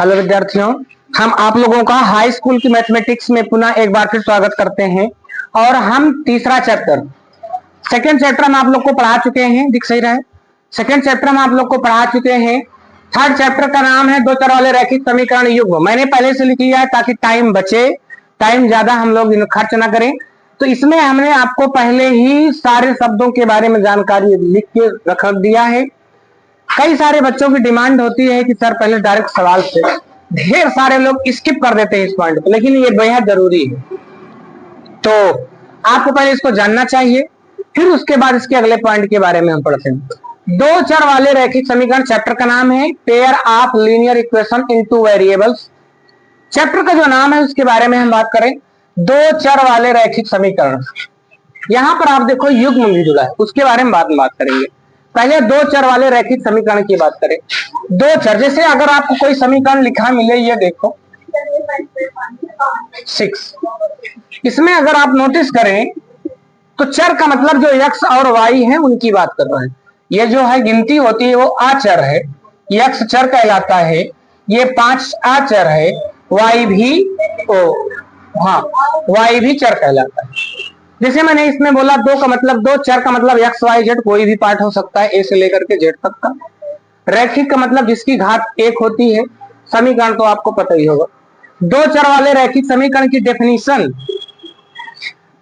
Hello विद्यार्थियों, हम आप लोगों का हाई स्कूल की मैथमेटिक्स में पुनः एक बार फिर स्वागत करते हैं। और हम तीसरा चैप्टर, सेकंड चैप्टर हम आप लोग को पढ़ा चुके हैं। दिख सही रहा है, सेकंड चैप्टर हम आप लोग को पढ़ा चुके हैं। थर्ड चैप्टर का नाम है दो चर वाले रैखिक समीकरण युग्म। मैंने पहले से लिख लिया है ताकि टाइम बचे, टाइम ज्यादा हम लोग खर्च ना करें। तो इसमें हमने आपको पहले ही सारे शब्दों के बारे में जानकारी लिख के रख दिया है। कई सारे बच्चों की डिमांड होती है कि सर पहले डायरेक्ट सवाल से, ढेर सारे लोग स्किप कर देते हैं इस पॉइंट को, लेकिन ये बेहद जरूरी है। तो आपको पहले इसको जानना चाहिए, फिर उसके बाद इसके अगले पॉइंट के बारे में हम पढ़ते हैं। दो चर वाले रैखिक समीकरण, चैप्टर का नाम है pair of linear equation in two variables. Chapter का जो नाम है उसके बारे में हम बात करें, दो चर वाले रैखिक समीकरण। यहां पर आप देखो युग्म भी जुड़ा है, उसके बारे में बाद में बात करेंगे। पहले दो चर वाले रैखिक समीकरण की बात करें। दो चर, जैसे अगर आपको कोई समीकरण लिखा मिले, ये देखो 6, इसमें अगर आप नोटिस करें तो चर का मतलब जो x और y है उनकी बात कर रहे हैं। ये जो है गिनती होती है वो आचर है, x चर कहलाता है, ये 5 आचर है, y भी y भी चर कहलाता है। जैसे मैंने इसमें बोला दो का मतलब, दो चर का मतलब एक्स वाई जेड कोई भी पार्ट हो सकता है, ए से लेकर के जेड तक का। रैखिक का मतलब जिसकी घात एक होती है। समीकरण तो आपको पता ही होगा। दो चर वाले रैखिक समीकरण की डेफिनेशन,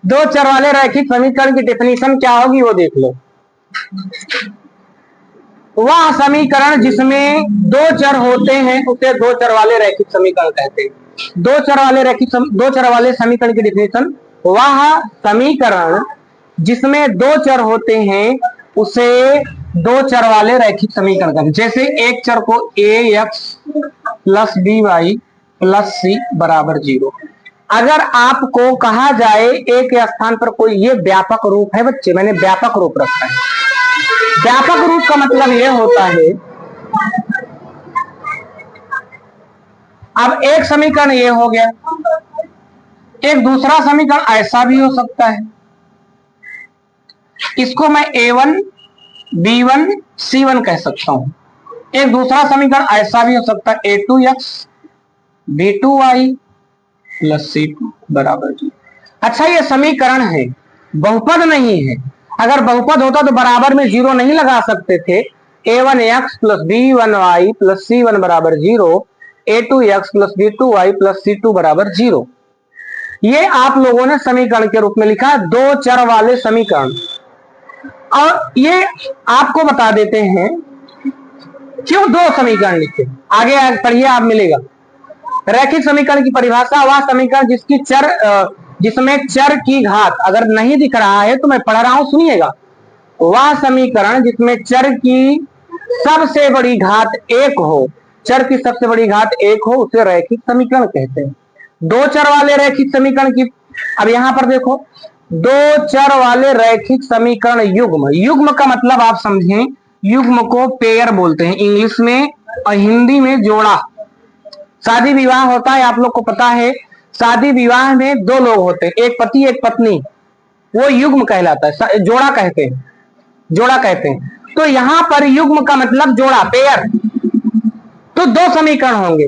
दो चर वाले रैखिक समीकरण की डेफिनेशन क्या होगी वो देख लो। वह समीकरण जिसमें दो चर होते हैं उसे दो चर वाले रैखिक समीकरण कहते हैं। दो चर वाले समीकरण की डेफिनेशन, वह समीकरण जिसमें दो चर होते हैं उसे दो चर वाले रैखिक समीकरण कहते हैं। जैसे एक चर को ax plus by plus c बराबर 0। अगर आपको कहा जाए a के स्थान पर कोई, ये व्यापक रूप है बच्चे, मैंने व्यापक रूप रखा है। व्यापक रूप का मतलब यह होता है, अब एक समीकरण ये हो गया, एक दूसरा समीकरण ऐसा भी हो सकता है, इसको मैं a1 b1 c1 कह सकता हूं। एक दूसरा समीकरण ऐसा भी हो सकता है a2x b2y प्लस c2 बराबर 0। अच्छा, ये समीकरण है, बहुपद नहीं है। अगर बहुपद होता तो बराबर में 0 नहीं लगा सकते थे। a1x plus b1y plus c1 बराबर 0, a2x plus b2y plus c2 बराबर 0। ये आप लोगों ने समीकरण के रूप में लिखा, दो चर वाले समीकरण। और ये आपको बता देते हैं क्यों दो समीकरण लिखे, आगे पढ़िए आप मिलेगा। रैखिक समीकरण की परिभाषा, वह समीकरण जिसमें चर की घात, अगर नहीं दिख रहा है तो मैं पढ़ रहा हूं सुनिएगा, वह समीकरण जिसमें चर की सबसे बड़ी घात एक हो, चर की सबसे बड़ी घात एक हो, उसे रैखिक समीकरण कहते हैं। दो चर वाले रैखिक समीकरण की, अब यहां पर देखो, दो चर वाले रैखिक समीकरण युग्म। युग्म का मतलब आप समझें, युग्म को पेयर बोलते हैं इंग्लिश में और हिंदी में जोड़ा। शादी विवाह होता है, आप लोग को पता है, शादी विवाह में दो लोग होते हैं, एक पति एक पत्नी, वो युग्म कहलाता है, जोड़ा कहते हैं, जोड़ा कहते हैं। तो यहां पर युग्म का मतलब जोड़ा, पेयर। तो दो समीकरण होंगे,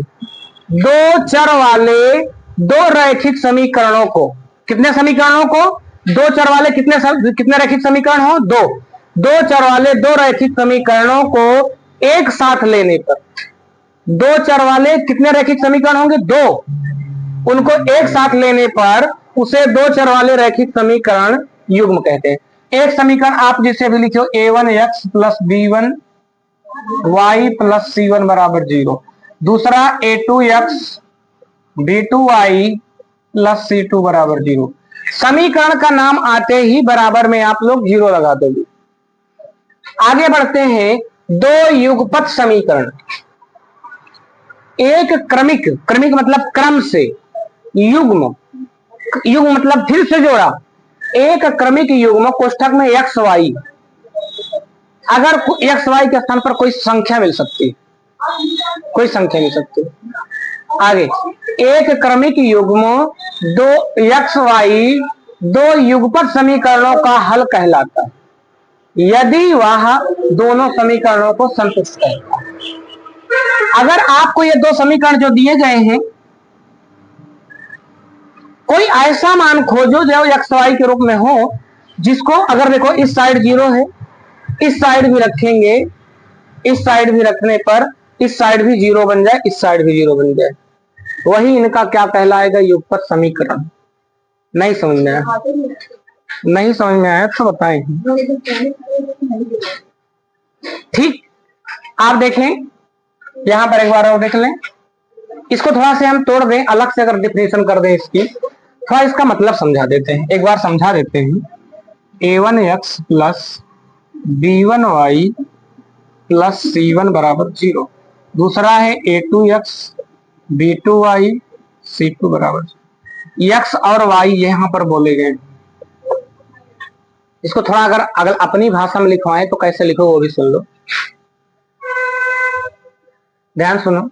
दो चर वाले दो रैखिक समीकरणों को, कितने समीकरणों को, दो चर वाले कितने रैखिक समीकरण हो, दो चर वाले दो रैखिक समीकरणों को एक साथ लेने पर, दो चर वाले कितने रैखिक समीकरण होंगे, दो, उनको एक साथ लेने पर उसे दो चर वाले रैखिक समीकरण युग्म कहते हैं। एक समीकरण आप जिसे भी लिखो a1x plus b1y plus c1 बराबर 0, दूसरा a2x b2y प्लस c2 बराबर 0। समीकरण का नाम आते ही बराबर में आप लोग 0 लगा दोगे। आगे बढ़ते हैं, दो युगपत समीकरण। एक क्रमिक, क्रमिक मतलब क्रम से, युग्म, युग्म मतलब फिर से जोड़ा। एक क्रमिक युग्म कोष्ठक में एक्स वाई, अगर एक्स वाई के स्थान पर कोई संख्या मिल सकती है, कोई संख्या मिल सकती है। आगे, एक क्रमिक युग्म दो एक्स वाई दो युगपत समीकरणों का हल कहलाता है यदि वह दोनों समीकरणों को संतुष्ट करता है। अगर आपको ये दो समीकरण जो दिए गए हैं, कोई ऐसा मान खोजो जो एक्स वाई के रूप में हो, जिसको अगर देखो इस साइड 0 है, इस साइड भी रखेंगे, इस साइड भी रखने पर इस साइड भी 0 बन जाए, इस साइड भी 0 बन जाए, वही इनका क्या कहलाएगा? युगपत समीकरण। नहीं समझ में आया? नहीं समझ में आया तो बताएं। ठीक, आप देखें यहां पर एक बार और देख लें, इसको थोड़ा से हम तोड़ दें, अलग से अगर डिफिनेशन कर दें इसकी, थोड़ा इसका मतलब समझा देते हैं, एक बार समझा देते हैं। a1x plus b1y plus c1 बराबर 0। दूसरा है a2x b2y c2 बराबर 0। x और y यहां पर बोले गए। इसको थोड़ा अगर अपनी भाषा में लिखवाएं तो कैसे लिखो वो भी सुन लो, ध्यान सुनो।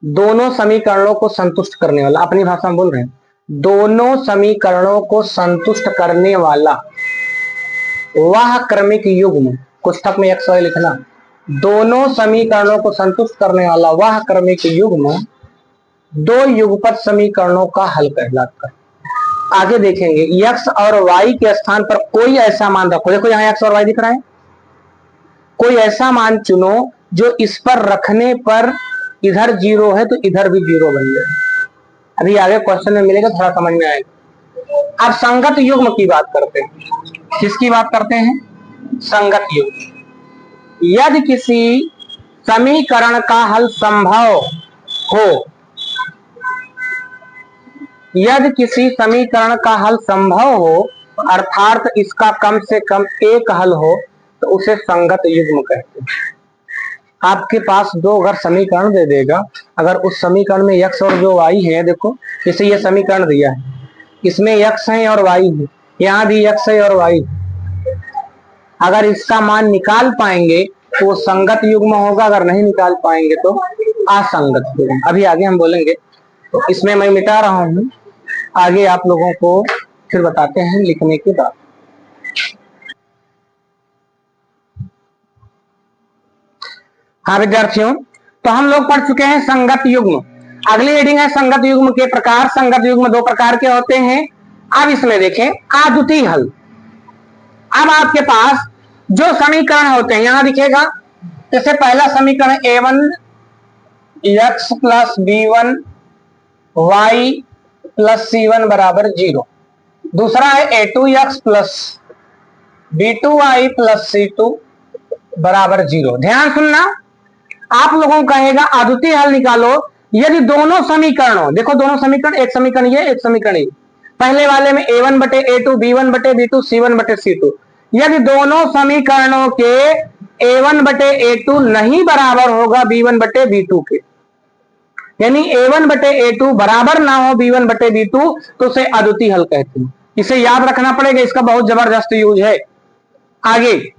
दोनों समीकरणों को संतुष्ट करने वाला, अपनी भाषा में बोल रहे हैं, दोनों समीकरणों को संतुष्ट करने वाला वह क्रमिक युग्म, पुस्तक में x y लिखना, दोनों समीकरणों को संतुष्ट करने वाला वह क्रमिक युग्म दो युगपत समीकरणों का हल कहलाता है। आगे देखेंगे, x और y के स्थान पर कोई ऐसा मान रखो, देखो यहाँ x और y दिख रहा है, कोई ऐसा मान चुनो जो इस पर रखने पर इधर 0 है तो इधर भी 0 बन जाए। अभी आगे क्वेश्चन में मिलेगा, थोड़ा समझ में आएगा। अब संगत युग्म की बात करते हैं। किसकी बात करते हैं? संगत युग्म। यदि किसी समीकरण का हल संभव हो, यदि किसी समीकरण का हल संभव हो, अर्थात इसका कम से कम एक हल हो, तो उसे संगत युग्म कहते हैं। आपके पास दो अगर समीकरण दे देगा, अगर उस समीकरण में x और जो y है, देखो जैसे ये समीकरण दिया है, इसमें x है और y है, यहाँ भी x है और y है, अगर इसका मान निकाल पाएंगे तो वो संगत युग्म होगा, अगर नहीं निकाल पाएंगे तो असंगत युग्म। अभी आगे हम बोलेंगे, तो इसमें मैं मिटा रहा हूं, आगे आप लोगों को फिर बताते हैं लिखने के बाद। हाँ विद्यार्थियों, तो हम लोग पढ़ चुके हैं संगत युग्म। अगली हेडिंग है संगत युग्म के प्रकार। संगत युग्म दो प्रकार के होते हैं। अब इसमें देखें आद्वितीय हल। अब आपके पास जो समीकरण होते हैं यहां दिखेगा, जैसे पहला समीकरण a1x plus b1y plus c1 बराबर 0। दूसरा है a2x plus b2y plus c2 बराबर 0। ध्यान सुनना, आप लोगों को कहेगा आद्वितीय हल निकालो यदि दोनों समीकरणों, देखो दोनों समीकरण, एक समीकरण ये, एक समीकरण ये, पहले वाले में a1 बटे a2 b1 बटे b2 c1 बटे c2, यदि दोनों समीकरणों के a1 बटे a2 नहीं बराबर होगा b1 बटे b2 के, यानी a1 बटे a2 बराबर ना हो b1 बटे b2, तो उसे अद्वितीय हल कहते हैं। इसे याद रखना पड़ेगा, इसका बहुत जबरदस्त यूज है। आगे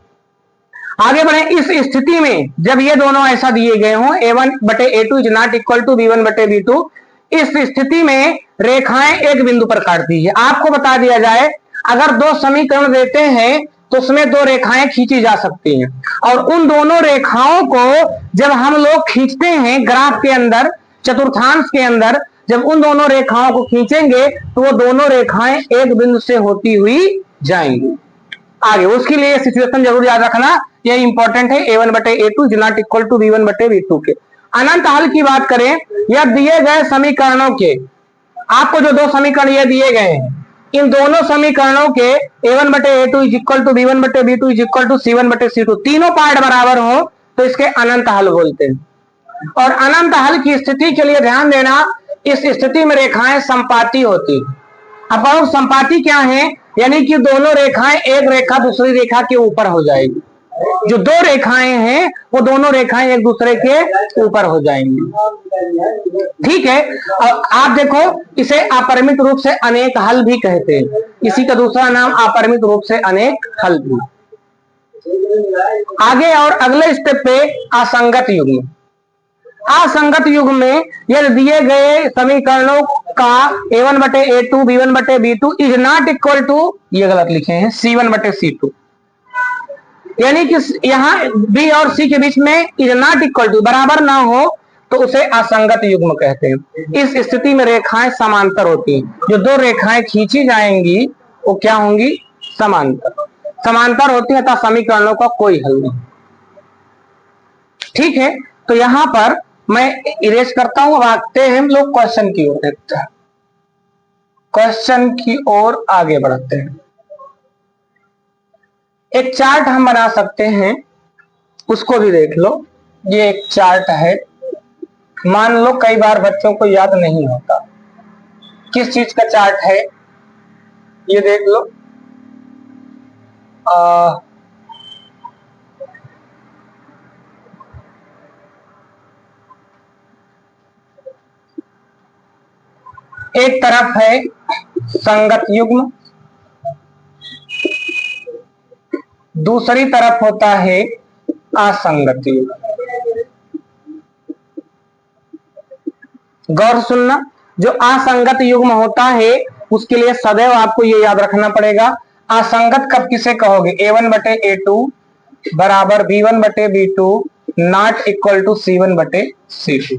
बढ़े। इस स्थिति में जब ये दोनों ऐसा दिए गए हों, a1 बटे a2 is not equal to b1 बटे b2, इस स्थिति में रेखाएं एक बिंदु पर काट दीजिए। आपको बता दिया जाए, अगर दो समीकरण देते हैं तो उसमें दो रेखाएं खींची जा सकती हैं, और उन दोनों रेखाओं को जब हम लोग खींचते हैं ग्राफ के अंदर, चतुर्थांश के अंदर, जब उन दोनों रेखाओं को खींचेंगे तो वो दोनों रेखाएं एक बिंदु से होती हुई जाएंगी। आगे उसके लिए सिचुएशन जरूर याद रखना, ये इंपॉर्टेंट है। a1 बटे a2 is not equal to b1 बटे b2 के। अनंत हल की बात करें, या दिए गए समीकरणों के, आपको जो दो समीकरण ये दिए गए हैं, इन दोनों समीकरणों के a1 बटे a2 is equal to b1 बटे b2 is equal to c1 बटे c2, तीनों पार्ट बराबर हो तो इसके अनंत हल बोलते हैं। और अनंत हल की स्थिति के लिए ध्यान देना, इस स्थिति में रेखाएं संपाती होती। अब संपाती क्या है? यानी कि दोनों रेखाएं, एक रेखा दूसरी रेखा के ऊपर हो जाएगी। जो दो रेखाएं हैं वो दोनों रेखाएं एक दूसरे के ऊपर हो जाएंगी। ठीक है। और आप देखो, इसे अपरिमित रूप से अनेक हल भी कहते हैं। इसी का दूसरा नाम अपरिमित रूप से अनेक हल भी। आगे और अगले स्टेप पे असंगत युग्म। असंगत युग्म में यदि दिए गए समीकरणों का a1 बटे a2 b1 बटे b2 is not equal to, ये गलत लिखे हैं, c1 बटे c2, यानी कि यहाँ बी और सी के बीच में इज नॉट इक्वल टू, बराबर ना हो तो उसे असंगत युग्म कहते हैं। इस स्थिति में रेखाएं समांतर होती हैं। जो दो रेखाएं खींची जाएंगी वो क्या होंगी? समांतर। समांतर होती है तथा समीकरणों का कोई हल नहीं। ठीक है, तो यहां पर मैं इरेज करता हूं। अब आते हैं हम लोग क्वेश्चन की ओर, देखते हैं क्वेश्चन की ओर आगे बढ़ते हैं। एक चार्ट हम बना सकते हैं, उसको भी देख लो। ये एक चार्ट है, मान लो कई बार बच्चों को याद नहीं होता किस चीज का चार्ट है, ये देख लो। एक तरफ है संगत युग्म, दूसरी तरफ होता है असंगत युग्म। गौर से सुनना, जो असंगत युग्म होता है उसके लिए सदैव आपको ये याद रखना पड़ेगा, असंगत कब किसे कहोगे? a1 बटे a2 बराबर b1 बटे b2 not equal to c1 बटे c2।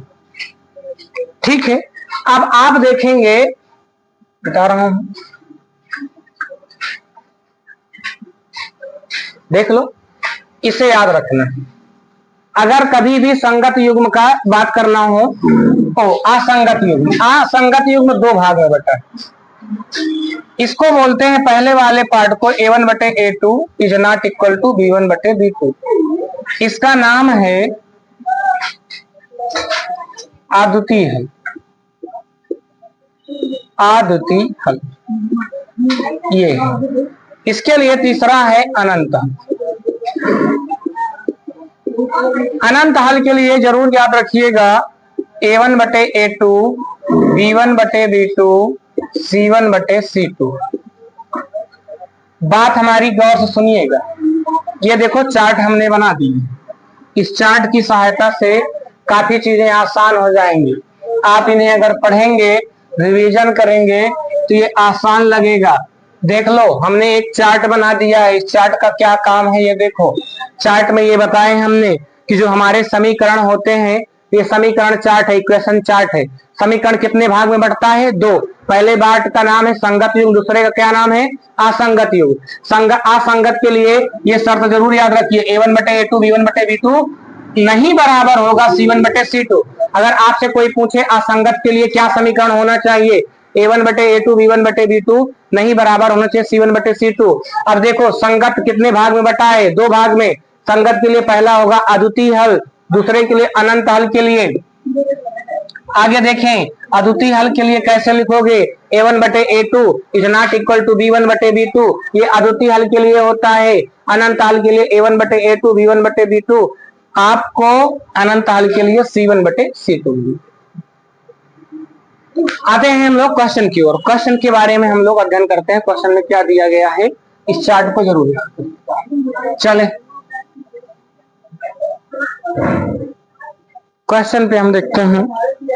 ठीक है, अब आप देखेंगे, बता रहा हूं, देख लो, इसे याद रखना। अगर कभी भी संगत युग्म का बात करना हो तो असंगत युग्म, असंगत युग्म दो भाग में बटा है। इसको बोलते हैं पहले वाले पार्ट को a1 बटे a2 is not equal to b1 बटे b2। इसका नाम है आद्युति हल, आद्युति हल ये है। इसके लिए तीसरा है अनंत हल। अनंत हल के लिए जरूर याद रखिएगा a1 बटे a2 b1 बटे b2 c1 बटे c2। बात हमारी गौर से सुनिएगा। ये देखो चार्ट हमने बना दी, इस चार्ट की सहायता से काफी चीजें आसान हो जाएंगी। आप इन्हें अगर पढ़ेंगे, रिवीजन करेंगे तो ये आसान लगेगा। देख लो, हमने एक चार्ट बना दिया है। इस चार्ट का क्या काम है ये देखो। चार्ट में ये बताए हमने कि जो हमारे समीकरण होते हैं, ये समीकरण चार्ट है, इक्वेशन चार्ट है। समीकरण कितने भाग में बढ़ता है? दो। पहले भाग का नाम है संगत युग्म, दूसरे का क्या नाम है? असंगत युग्म। असंगत के लिए ये शर्त जरूर याद रखिए, a1 बटे a2 b1 बटे b2 नहीं बराबर होगा c1 बटे c2। अगर आपसे कोई पूछे असंगत के लिए क्या समीकरण होना चाहिए, a1 बटे a2 b1 बटे b2 नहीं बराबर होना चाहिए c1 बटे c2। अब देखो संगत कितने भाग में बटा है? दो भाग में। संगत के लिए पहला होगा अद्वितीय हल, दूसरे के लिए अनंत हल के लिए। आगे देखें, अद्वितीय हल के लिए कैसे लिखोगे? a1 बटे a2 is not equal to b1 बटे b2, ये अद्वितीय हल के लिए होता है। अनंत हल के लिए a1 बटे a2 b1 बटे b2, आपको अनंत हल के लिए c1 बटे c2। आते हैं हम लोग क्वेश्चन की ओर। क्वेश्चन के बारे में हम लोग अध्ययन करते हैं। क्वेश्चन में क्या दिया गया है, इस चार्ट को जरूर याद करें। चले क्वेश्चन पे हम देखते हैं,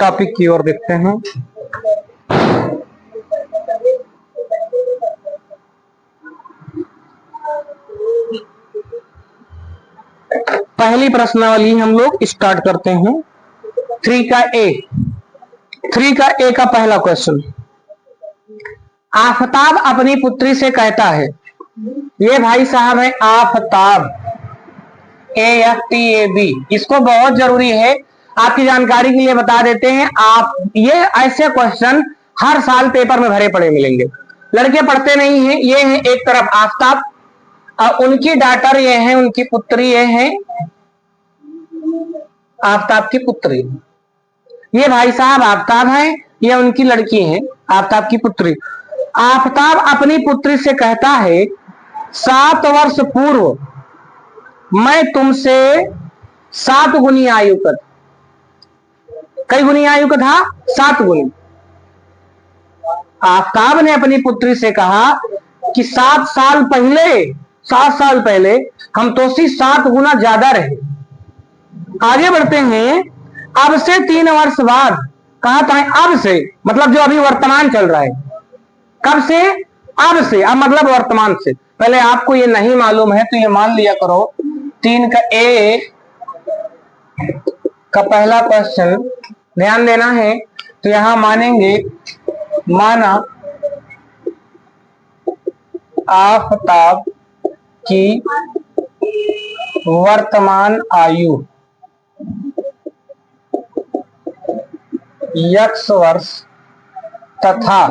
टॉपिक की ओर देखते हैं। पहली प्रश्नावली हम लोग स्टार्ट करते हैं। 3 का ए का पहला क्वेश्चन, आफताब अपनी पुत्री से कहता है, ये भाई साहब है आफताब, AFTAB। इसको बहुत जरूरी है, आपकी जानकारी के लिए बता देते हैं। आप ये ऐसे क्वेश्चन हर साल पेपर में भरे पड़े मिलेंगे, लड़के पढ़ते नहीं हैं। ये है एक तरफ आफताब और उनकी डॉटर ये है, उनकी पुत्री ये है, आफताब की पुत्री। ये भाई साहब आफताब है, ये उनकी लड़की है, आफताब की पुत्री। आफताब अपनी पुत्री से कहता है, 7 वर्ष पूर्व मैं तुमसे 7 गुनी आयु का, कई गुनी आयु का था? 7 गुनी। आफताब ने अपनी पुत्री से कहा कि 7 साल पहले हम तो 7 गुना ज्यादा रहे। आगे बढ़ते हैं, अब से 3 वर्ष बाद, कहा था अब से, मतलब जो अभी वर्तमान चल रहा है। कब से? अब से, अब मतलब वर्तमान से। पहले आपको ये नहीं मालूम है तो ये मान लिया करो 3 का ए का पहला क्वेश्चन ध्यान देना है। तो यहां मानेंगे, माना आफताब की वर्तमान आयु x वर्ष तथा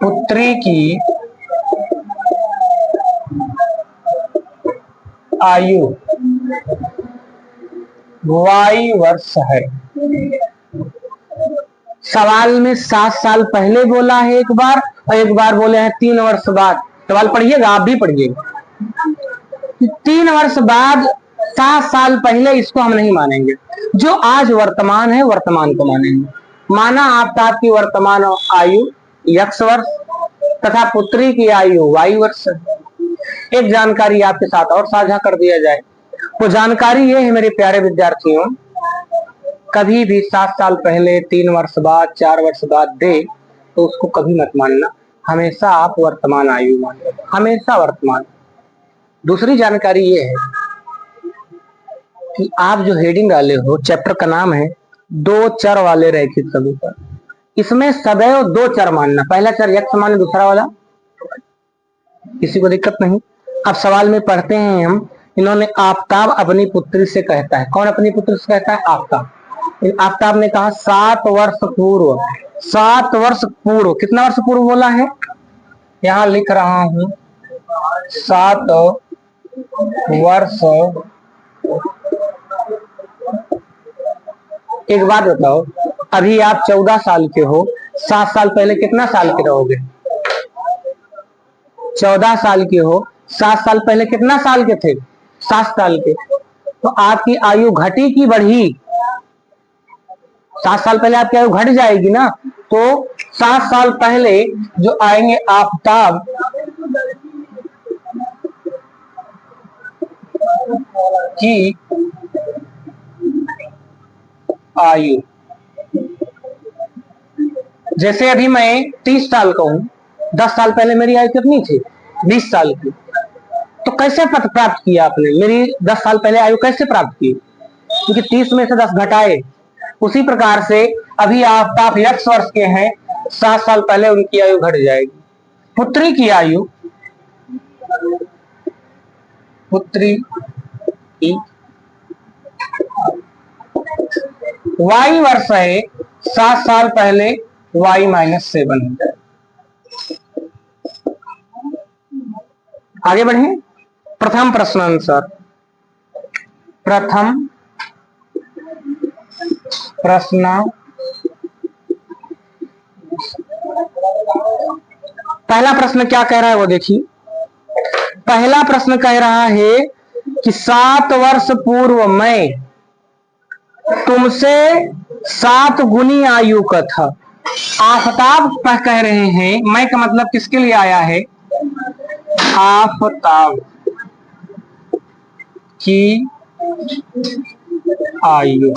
पुत्री की आयु y वर्ष है। सवाल में 7 साल पहले बोला है एक बार, और एक बार बोले हैं 3 वर्ष बाद। सवाल पढ़िएगा, आप भी पढ़िएगा। 3 वर्ष बाद 7 साल पहले, इसको हम नहीं मानेंगे। जो आज वर्तमान है वर्तमान को मानेंगे। माना आफताब की वर्तमान आयु x वर्ष तथा पुत्री की आयु y वर्ष है। एक जानकारी आपके साथ और साझा कर दिया जाए। वो जानकारी ये है मेरे प्यारे विद्यार्थियों, कभी भी 7 साल पहले, 3 वर्ष बाद, 4 वर्ष बाद दे तो उसको कभी मत मानना। हमेशा आप वर्तमान आयु मानो, हमेशा वर्तमान। दूसरी जानकारी ये है कि आप जो हेडिंग डाले हो, चैप्टर का नाम है 2 चर वाले रैखिक समीकरण। इसमें सदैव 2 चर मानना। पहला चर x माने, दूसरा वाला, किसी को दिक्कत नहीं। अब सवाल में पढ़ते हैं हम, इन्होंने आफताब अपनी पुत्री से कहता है। कौन अपनी पुत्री से कहता है? आफताब। आफताब ने कहा 7 वर्ष पूर्व। 7 वर्ष पूर्व, कितना वर्ष पूर्व बोला है? यहां लिख रहा हूं 7 वर्ष। एक बात बताओ, अभी आप 14 साल के हो, 7 साल पहले कितना साल के रहोगे? 14 साल के हो, 7 साल पहले कितना साल के थे? 7 साल के। तो आपकी आयु घटी की बढ़ी? 7 साल पहले आपकी आयु घट जाएगी ना। तो 7 साल पहले जो आएंगे आफताब की आयु, जैसे अभी मैं 30 साल का हूं, 10 साल पहले मेरी आयु कितनी थी? 20 साल की। तो कैसे प्राप्त किया आपने? मेरी 10 साल पहले आयु कैसे प्राप्त की? क्योंकि 30 में से 10 घटाए। उसी प्रकार से अभी आफताब x वर्ष के हैं, 7 साल पहले उनकी आयु घट जाएगी। पुत्री की आयु, पुत्री की y वर्ष है, 7 साल पहले y-7 हो जाए। आगे बढ़े। प्रथम प्रश्न अनुसार, प्रथम प्रश्न, पहला प्रश्न क्या कह रहा है वो देखिए। पहला प्रश्न कह रहा है कि 7 वर्ष पूर्व मैं तुमसे 7 गुनी आयु का था। आफताब कह रहे हैं, मैं का मतलब किसके लिए आया है? आफताब की आयु,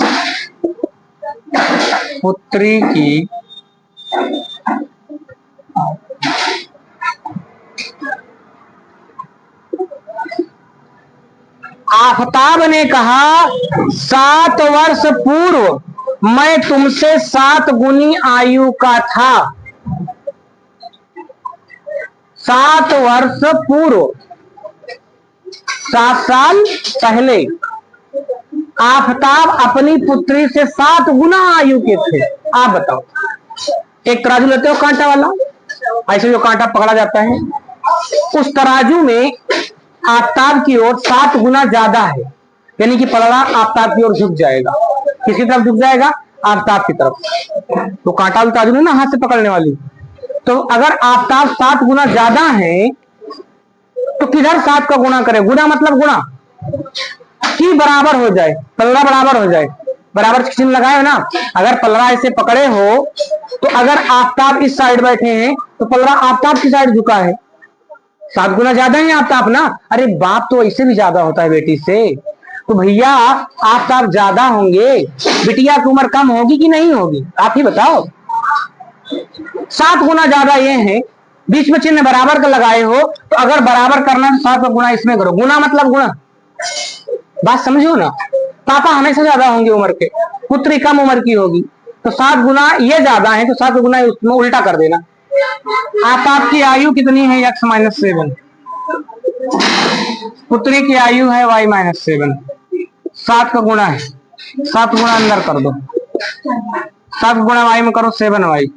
पुत्री की आफताब ने कहा 7 वर्ष पूर्व मैं तुमसे 7 गुनी आयु का था। 7 वर्ष पूर्व, 7 साल पहले आफताब अपनी पुत्री से 7 गुना आयु के थे। आप बताओ, एक तराजू लेते हो कांटा वाला, ऐसे जो कांटा पकड़ा जाता है, उस तराजू में आफताब की ओर 7 गुना ज्यादा है, यानी कि पलड़ा आफताब की ओर झुक जाएगा। किसी तरफ झुक जाएगा? आफताब की तरफ। तो कांटा वाली तराजू है ना, हाथ से पकड़ने वाली। तो अगर आफताब 7 गुना ज्यादा है तो किधर 7 का गुणा करें? गुणा मतलब गुणा की बराबर हो जाए, पलड़ा बराबर हो जाए। बराबर चिन्ह लगाए ना। अगर पलड़ा ऐसे पकड़े हो तो अगर आफताब इस साइड बैठे हैं तो पलड़ा आफताब की साइड झुका है, 7 गुना ज्यादा है आफताब ना। अरे बाप तो ऐसे भी ज्यादा होता है बेटी से। तो भैया आफताब ज्यादा होंगे, बिटिया की उम्र कम होगी कि नहीं होगी? आप ही बताओ। 7 गुना ज्यादा ये है, बीच में चिन्ह बराबर का लगाए हो तो अगर बराबर करना है तो 7 का गुणा इसमें करो। गुना मतलब गुणा, बात समझो ना। पापा हमेशा ज्यादा होंगे उम्र के, पुत्री कम उम्र की होगी, तो 7 गुना ये ज्यादा है तो 7 गुना उसमें उल्टा कर देना। आपकी आयु कितनी है? x minus 7। पुत्री की आयु है y माइनस 7। 7 का गुणा है, 7 गुणा अंदर कर दो, 7 गुणा y में करो 7y,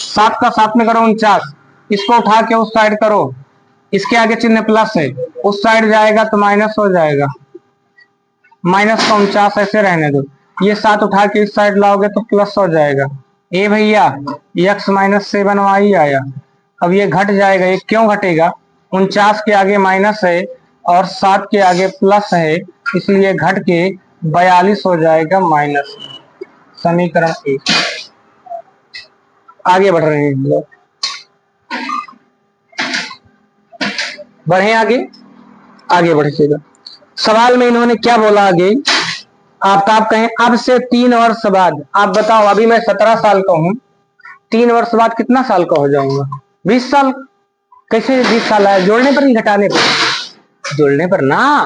7 का 7 में करो 49, इसको उठा के उस साइड करो, इसके आगे चिन्ह प्लस है, उस साइड जाएगा तो माइनस हो जाएगा, माइनस का 49 ऐसे रहने दो, ये 7 उठा के इस साइड लाओगे तो प्लस हो जाएगा। ए भैया x माइनस 7y आया। अब ये घट जाएगा, ये क्यों घटेगा? 49 के आगे माइनस है और 7 के आगे प्लस है, इसलिए घट के 42 हो जाएगा माइनस। समीकरण 1। आगे बढ़ रहे हैं हम लोग, बढ़े आगे, आगे बढ़िएगा। सवाल में इन्होंने क्या बोला आगे? आप कहें अब से 3 वर्ष बाद, आप बताओ अभी मैं 17 साल का हूं, 3 वर्ष बाद कितना साल का हो जाऊंगा? 20 साल। कैसे 20 साल आया? जोड़ने पर ही घटाने पर? जोड़ने पर ना।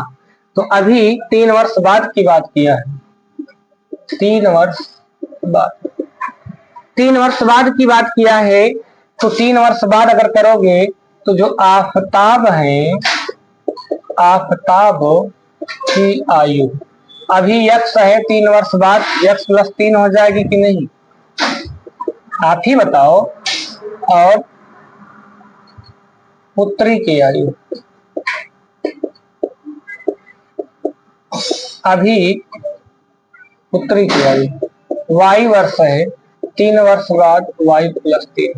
तो अभी 3 वर्ष बाद की बात किया है, 3 वर्ष बाद, 3 वर्ष बाद की बात किया है। तो 3 वर्ष बाद अगर करोगे तो जो आफताब है, आफताब की आयु अभी x है, 3 वर्ष बाद x प्लस 3 हो जाएगी कि नहीं? आप ही बताओ। और पुत्री की आयु अभी, पुत्री की आयु y वर्ष है, 3 वर्ष बाद y प्लस 3।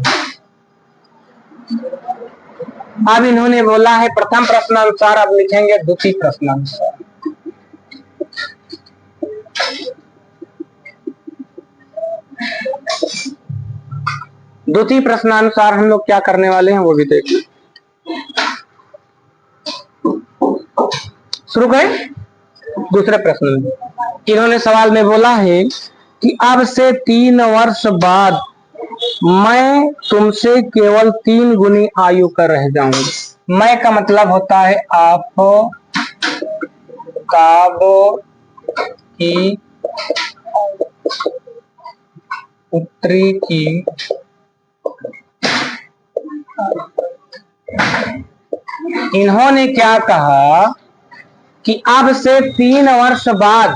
अब इन्होंने बोला है प्रथम प्रश्नानुसार, अब लिखेंगे द्वितीय प्रश्नानुसार। द्वितीय प्रश्नानुसार हम लोग क्या करने वाले हैं वो भी देखिए। शुरू करें दूसरे प्रश्न में। इन्होंने सवाल में बोला है कि अब से 3 वर्ष बाद मैं तुमसे केवल 3 गुनी आयु का रह जाऊंगा। मैं का मतलब होता है आप ताब की पुत्री की इन्होंने क्या कहा कि अब से 3 वर्ष बाद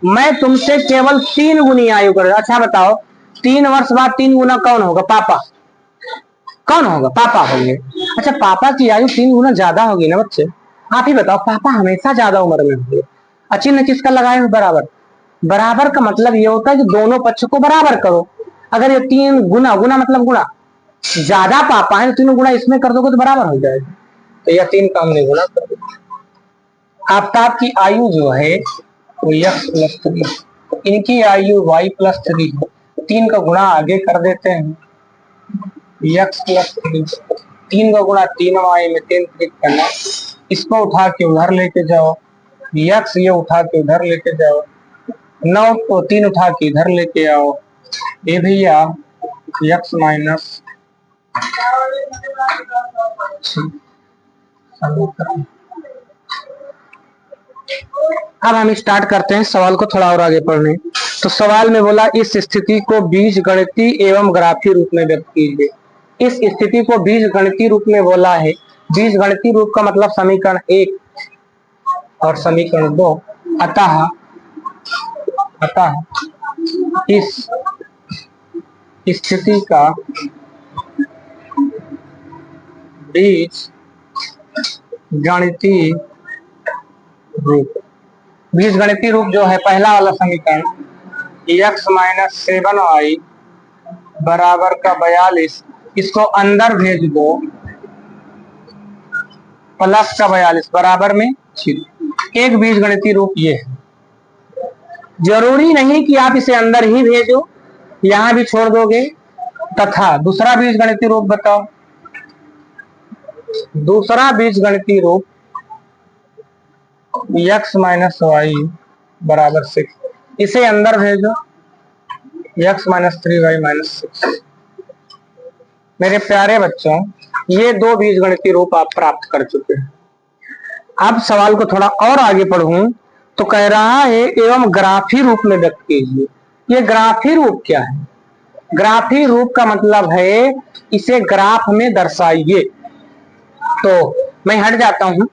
मैं तुमसे केवल 3 गुनी आयु कर। अच्छा बताओ 3 वर्ष बाद 3 गुना कौन होगा? पापा। कौन होगा? पापा होंगे। अच्छा पापा की आयु 3 गुना ज्यादा होगी ना बच्चे? आप ही बताओ, पापा हमेशा ज्यादा उम्र में होंगे। चिन्ह किसका लगाए हो? बराबर। बराबर का मतलब ये होता है कि दोनों पक्ष को बराबर करो। अगर ये 3 गुना, गुना मतलब गुणा, ज्यादा पापा है तो 3 गुना इसमें कर दोगे तो बराबर हो जाएगा। तो यह 3 का हमने गुना कर दिया। आफ्ताब की आयु जो है वो x प्लस 3, इनकी आयु y प्लस 3 है। 3 का गुणा आगे कर देते हैं, x प्लस 3, 3 का गुणा 3y में 3 क्लिक करना, इसको उठा के उधर लेके जाओ, x ये उठा के उधर लेके जाओ, 9 को 3 उठा के इधर लेके आओ, ये भैया x माइनस। अब हम स्टार्ट करते हैं सवाल को थोड़ा और आगे पढ़ने। तो सवाल में बोला इस स्थिति को बीजगणितीय एवं ग्राफीय रूप में व्यक्त कीजिए। इस स्थिति को बीजगणितीय रूप में बोला है। बीजगणितीय रूप का मतलब समीकरण 1 और समीकरण 2। अतः इस स्थिति का बीजगणितीय रूप, बीजगणितीय रूप जो है पहला वाला समीकरण x माइनस 7y बराबर का 42, इसको अंदर भेज दो, प्लस का 42 बराबर में 0। एक बीजगणितीय रूप ये है। जरूरी नहीं कि आप इसे अंदर ही भेजो, यहां भी छोड़ दोगे। तथा दूसरा बीजगणितीय रूप बताओ। दूसरा बीजगणितीय रूप x माइनस वाई बराबर 6, इसे अंदर भेजो, x माइनस 3y माइनस 6। मेरे प्यारे बच्चों ये दो बीजगणितीय रूप आप प्राप्त कर चुके हैं। अब सवाल को थोड़ा और आगे पढ़ूं तो कह रहा है एवं ग्राफी रूप में व्यक्त कीजिए। ये ग्राफी रूप क्या है? ग्राफी रूप का मतलब है इसे ग्राफ में दर्शाइए। तो मैं हट जाता हूं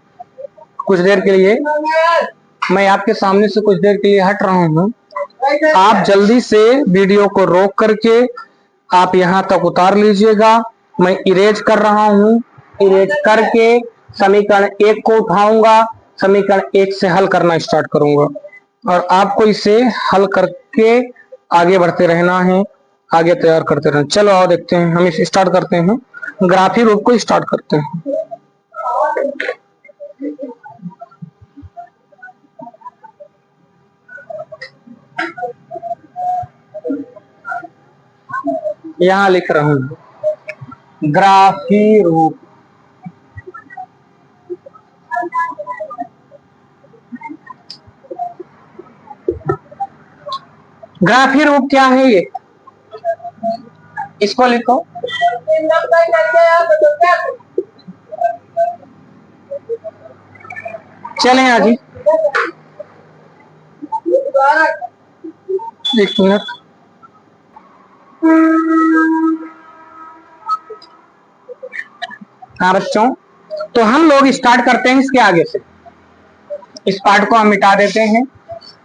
कुछ देर के लिए, मैं आपके सामने से कुछ देर के लिए हट रहा हूं। आप जल्दी से वीडियो को रोक करके आप यहां तक उतार लीजिएगा। मैं इरेज कर रहा हूं, इरेज करके समीकरण 1 को उठाऊंगा, समीकरण 1 से हल करना स्टार्ट करूंगा और आपको इसे हल करके आगे बढ़ते रहना है, आगे तैयार करते रहना। चलो आओ देखते हैं, हम इसे स्टार्ट करते हैं, ग्राफी रूप को स्टार्ट करते हैं। यहां लिख रहा हूं ग्राफी रूप। ग्राफी रूप क्या है? ये इसको लिखो। चलें आगे, एक मिनट। हाँ बच्चों, तो हम लोग स्टार्ट करते हैं इसके आगे से। इस पार्ट को हम मिटा देते हैं,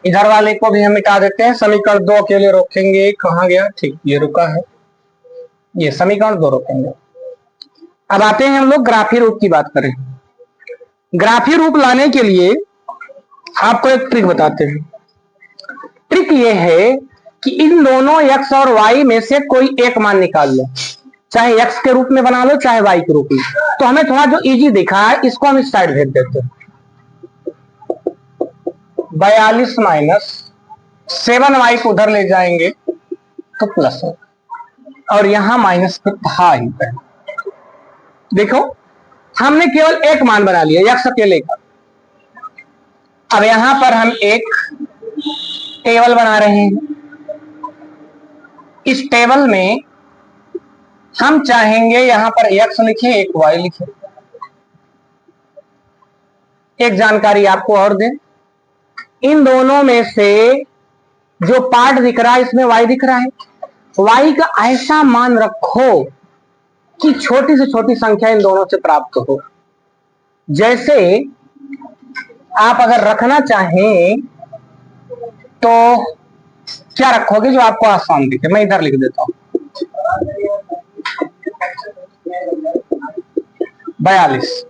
इधर वाले को भी हम मिटा देते हैं। समीकरण 2 अकेले रोकेंगे। कहाँ गया? ठीक, ये रुका है, ये समीकरण 2 रोकेंगे। अब आते हैं हम लोग ग्राफी रूप की बात करें। ग्राफी रूप लाने के लिए आपको एक ट्रिक बताते हैं। ट्रिक ये है कि इन दोनों x और y में से कोई एक मान निकाल लो, चाहे x के रूप में बना लो चाहे y के रूप में। तो हमें थोड़ा जो इजी दिखा है इसको हम इस साइड भेज देते हैं। 42 माइनस 7y को उधर ले जाएंगे तो प्लस है, और यहां माइनस तो था ही। देखो हमने केवल एक मान बना लिया x अकेले का। अब यहां पर हम एक टेबल बना रहे हैं। इस टेबल में हम चाहेंगे यहां पर x लिखे, एक y लिखे। एक जानकारी आपको और दें, इन दोनों में से जो पार्ट दिख रहा है इसमें y दिख रहा है। y का ऐसा मान रखो कि छोटी से छोटी संख्या इन दोनों से प्राप्त हो। जैसे आप अगर रखना चाहें तो क्या रखोगे जो आपको आसान दिखे? मैं इधर लिख देता हूं 42।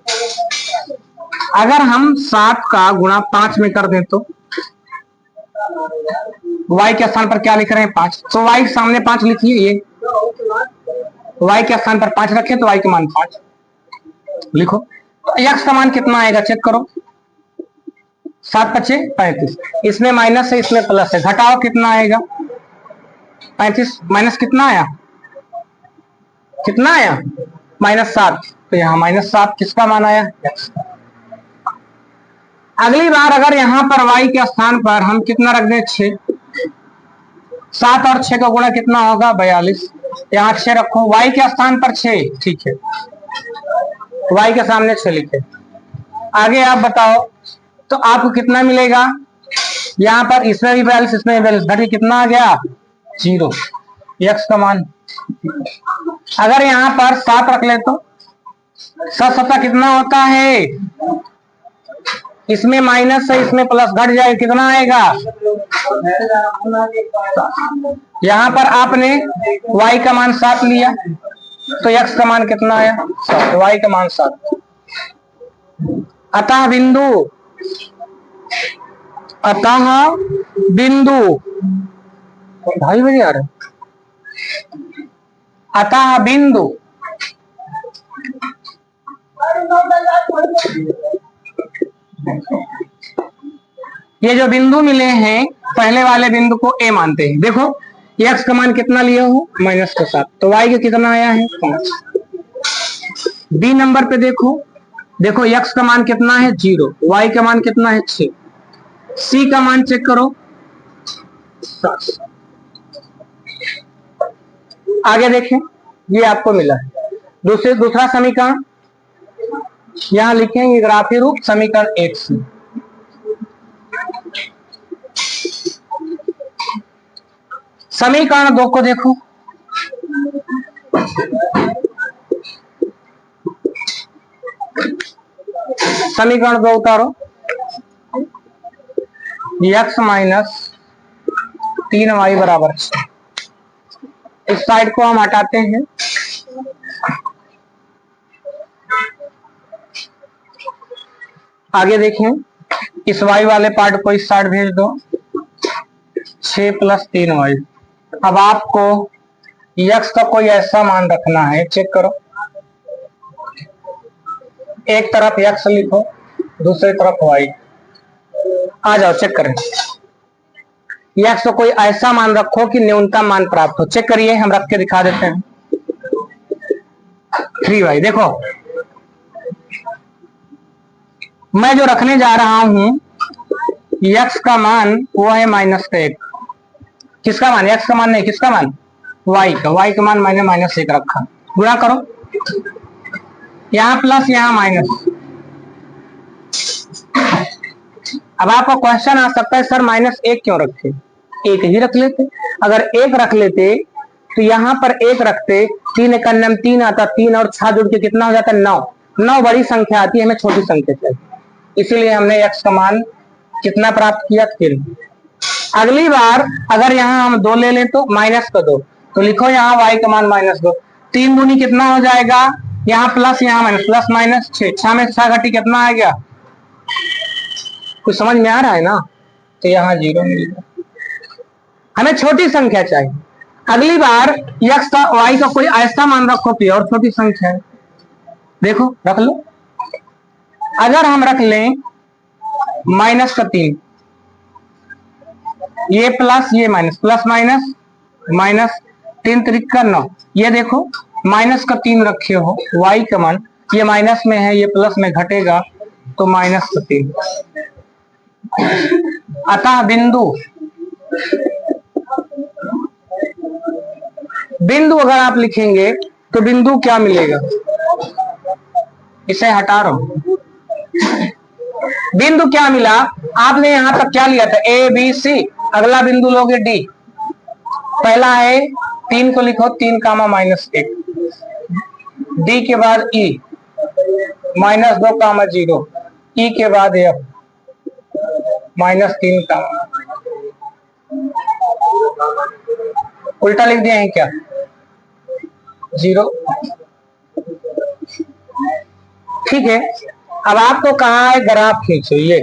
अगर हम 7 का गुणा 5 में कर दें तो y के स्थान पर क्या लिख रहे हैं? 5। तो y के सामने 5 लिखिए। ये y के स्थान पर 5 रखें तो y के मान 5 लिखो। तो x का मान कितना आएगा चेक करो। 7 × 5 = 35। इसमें माइनस है, इसमें प्लस है, घटाओ कितना आएगा? 35 माइनस कितना आया? कितना आया? -7। तो यहाँ -7 किसका मान आया? x। अगली बार अगर यहां पर y के स्थान पर हम कितना रख दें? 6। 7 और 6 का गुणा कितना होगा? 42। यहाँ 6 रखो, y के स्थान पर 6, ठीक है, y के सामने 6 लिखे। आगे आप बताओ तो आपको कितना मिलेगा? यहाँ पर इसमें भी 42, इसमें भी 42, घटी कितना आ गया? 0। x का मान। अगर यहाँ पर 7 रख ले तो 7 7 कितना होता है? इसमें माइनस है, इसमें प्लस, घट जाए कितना आएगा? यहां पर आपने y का मान 7 लिया तो x का मान कितना आया? 7। y का मान 7। अतः बिंदु 2:30 बजे आ रहे। अतः बिंदु ये जो बिंदु मिले हैं पहले वाले बिंदु को a मानते हैं। देखो x का मान कितना लिया हो? -7। तो y का कितना आया है? 5। बी नंबर पे देखो x का मान कितना है? 0। y का मान कितना है? 6। c का मान चेक करो 7। आगे देखें, ये आपको मिला है। दूसरा समीकरण यहां लिखेंगे ग्राफी रूप समीकरण 1 से। समीकरण 2 को देखो, समीकरण 2 उतारो, x माइनस 3y बराबर 6। इस साइड को हम हटाते हैं, आगे देखें, इस y वाले पार्ट को इस साइड भेज दो, 6 प्लस 3y। अब आपको x का कोई ऐसा मान रखना है, चेक करो, एक तरफ x लिखो, दूसरी तरफ y। आ जाओ चेक करें, x को कोई ऐसा मान रखो कि न्यूनतम मान प्राप्त हो। चेक करिए, हम रख के दिखा देते हैं। 3y, देखो मैं जो रखने जा रहा हूं x का मान वो है -1। किसका मान? x का मान नहीं, किसका मान? y का। y का मान मैंने -1 रखा। गुणा करो, यहां प्लस यहां माइनस। अब आपका क्वेश्चन आ सकता है सर -1 क्यों रखे? एक ही रख लेते। अगर एक रख लेते तो यहाँ पर एक रखते, 3 का नम 3 आता, 3 और 6 जुड़ के कितना हो जाता है? 9। 9 बड़ी संख्या आती है, हमें छोटी संख्या चाहिए, इसीलिए हमने x का मान कितना प्राप्त किया? 3। अगली बार अगर यहाँ हम 2 ले लें तो -2, तो लिखो यहाँ y का मान -2। 3 दूनी कितना हो जाएगा? यहाँ प्लस यहाँ माइनस, प्लस माइनस 6, 6 में 6 घटी कितना आ गया? कुछ समझ में आ रहा है ना? तो यहाँ 0 मिलेगा। हमें छोटी संख्या चाहिए। अगली बार x का y का कोई ऐसा मान रखो कि और छोटी संख्या है, देखो रख लो। अगर हम रख लें -3, ये प्लस ये माइनस, प्लस माइनस माइनस, 3 त्रिक 9, ये देखो -3 रखे हो, y का मान ये माइनस में है, ये प्लस में घटेगा तो -3। अतः बिंदु अगर आप लिखेंगे तो बिंदु क्या मिलेगा? इसे हटा रहा हूं, बिंदु क्या मिला? आपने यहां तक क्या लिया था? A B C. अगला बिंदु लोगे डी। पहला है 3 को लिखो, 3 कामा -1। डी के बाद ई, -2 कामा 0। ई के बाद एफ, -3 कामा। उल्टा लिख दिया है क्या? 0। ठीक है, अब आपको कहा है ग्राफ खींचो। ये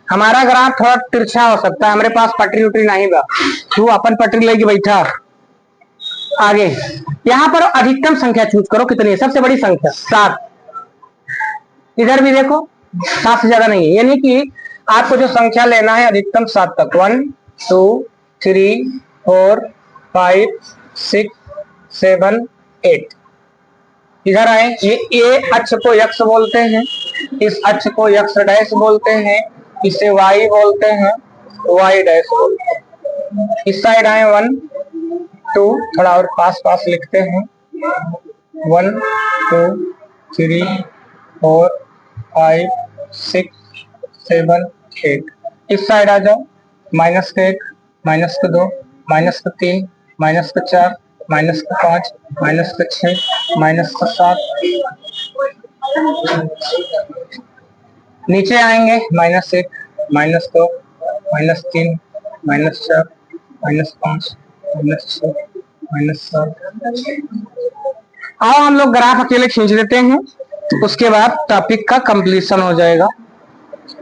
हमारा ग्राफ थोड़ा तिरछा हो सकता है, हमारे पास पटरी उटरी नहीं बा, तू अपन पटरी लेके बैठा। आगे यहां पर अधिकतम संख्या चूज करो, कितनी है? सबसे बड़ी संख्या 7। इधर भी देखो 7 से ज्यादा नहीं है, यानी कि आपको जो संख्या लेना है अधिकतम 7 तक। 1 2 3 4 5 6 7 8। इधर आए, ये ए अक्ष को x बोलते हैं, इस अक्ष को x डैश बोलते हैं, इसे y बोलते हैं, y डैश बोलते हैं। इस साइड आए 1 2, थोड़ा और पास पास लिखते हैं, 1 2 3 4 5 6 7 8। इस साइड आ जाओ, -1 -2 -3 -4 -5 -6 -7। नीचे आएंगे -1 -2 -3 -4 -5 -6 -7। आओ हम लोग ग्राफ अकेले खींच लेते हैं, उसके बाद टॉपिक का कंप्लीशन हो जाएगा।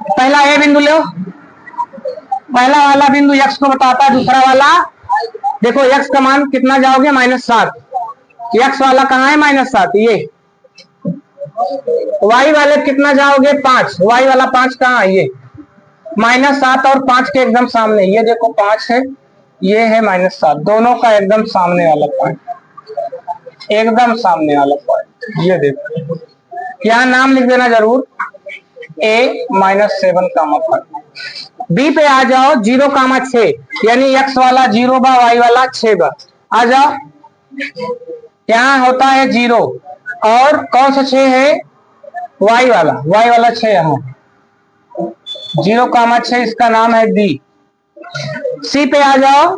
पहला ए बिंदु लो, पहला वाला बिंदु x को बताता है, दूसरा वाला देखो x का मान कितना जाओगे? -7। x वाला कहाँ है? -7। ये y वाले कितना जाओगे? 5। y वाला 5 कहाँ है? ये -7 और 5 के एकदम सामने, ये देखो 5 है, ये है -7, दोनों का एकदम सामने वाला पॉइंट, एकदम सामने वाला पॉइंट। ये देखो, यहाँ नाम लिख देना जरूर, A -7 का मतलब। बी पे आ जाओ, 0,6 यानी x वाला 0 बा, y वाला 6 बा। आ जाओ, यहाँ होता है 0 और कौन सा 6 है, y वाला 6 यहाँ 0,6, इसका नाम है बी। सी पे आ जाओ,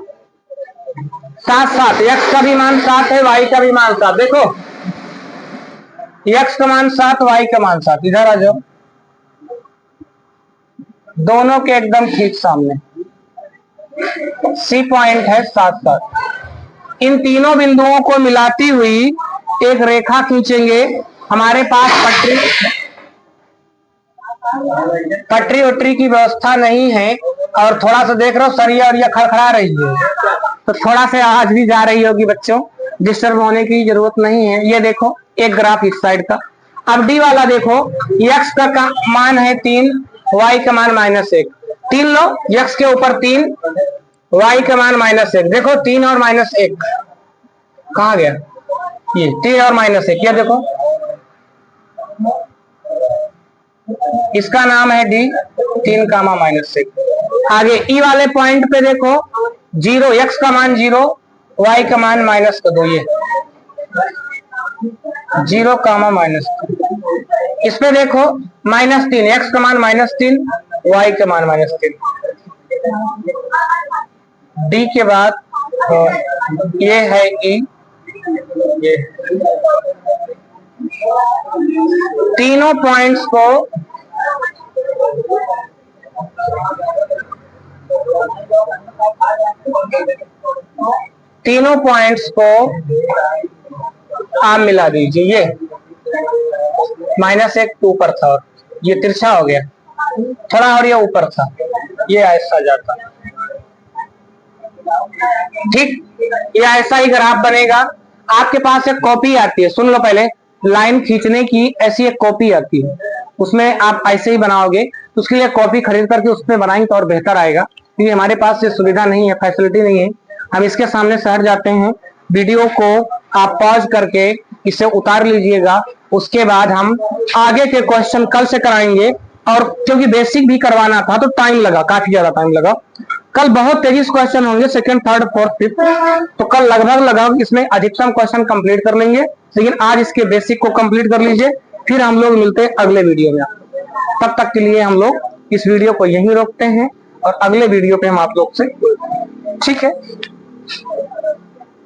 7 x का भी मान 7 है, y का भी मान 7। देखो x का मान 7, y का मान 7। इधर आ जाओ, दोनों के एकदम ठीक सामने सी पॉइंट है 7। इन तीनों बिंदुओं को मिलाती हुई एक रेखा खींचेंगे। हमारे पास पटरी वटरी की व्यवस्था नहीं है, और थोड़ा सा देख रहे हो सरिया और यह खड़खड़ा रही है, तो थोड़ा सा आवाज भी जा रही होगी बच्चों, डिस्टर्ब होने की जरूरत नहीं है। ये देखो एक ग्राफ इस साइड का। अब डी वाला देखो, x का मान है 3, y का मान -1। 3 लो, x के ऊपर 3, y का मान -1। देखो 3 और -1 कहाँ गया, ये 3 और -1, ये देखो इसका नाम है डी, 3, -1। आगे ई वाले पॉइंट पे देखो, 0, x का मान 0, y का मान -2, ये 0, -2। इस पे देखो -3, x का मान -3, y का मान -3। डी के बाद ये है ई, ये तीनों पॉइंट्स को आप मिला दीजिए। ये -1 ऊपर था और ये तिरछा हो गया थोड़ा, और ये ऊपर था, ये ऐसा जाता। ठीक, ये ऐसा ही ग्राफ बनेगा। आपके पास एक कॉपी आती है, सुन लो पहले, लाइन खींचने की ऐसी एक कॉपी आती है, उसमें आप ऐसे ही बनाओगे। तो उसके लिए कॉपी खरीद करके उसमें बनाएंगे तो और बेहतर आएगा, क्योंकि हमारे पास ये सुविधा नहीं है, फैसिलिटी नहीं है। हम इसके सामने से हट जाते हैं। वीडियो को आप पॉज करके इसे उतार लीजिएगा, उसके बाद हम आगे के क्वेश्चन कल से कराएंगे। और क्योंकि बेसिक भी करवाना था तो टाइम लगा, काफी ज्यादा टाइम लगा। कल बहुत तेजी से क्वेश्चन होंगे, 2nd, 3rd, 4th, 5th, तो कल लगभग इसमें अधिकतम क्वेश्चन कंप्लीट कर लेंगे। लेकिन आज इसके बेसिक को कंप्लीट कर लीजिए, फिर हम लोग मिलते हैं अगले वीडियो में। तब तक के लिए हम लोग इस वीडियो को यहीं रोकते हैं और अगले वीडियो पे हम आप लोग से, ठीक है।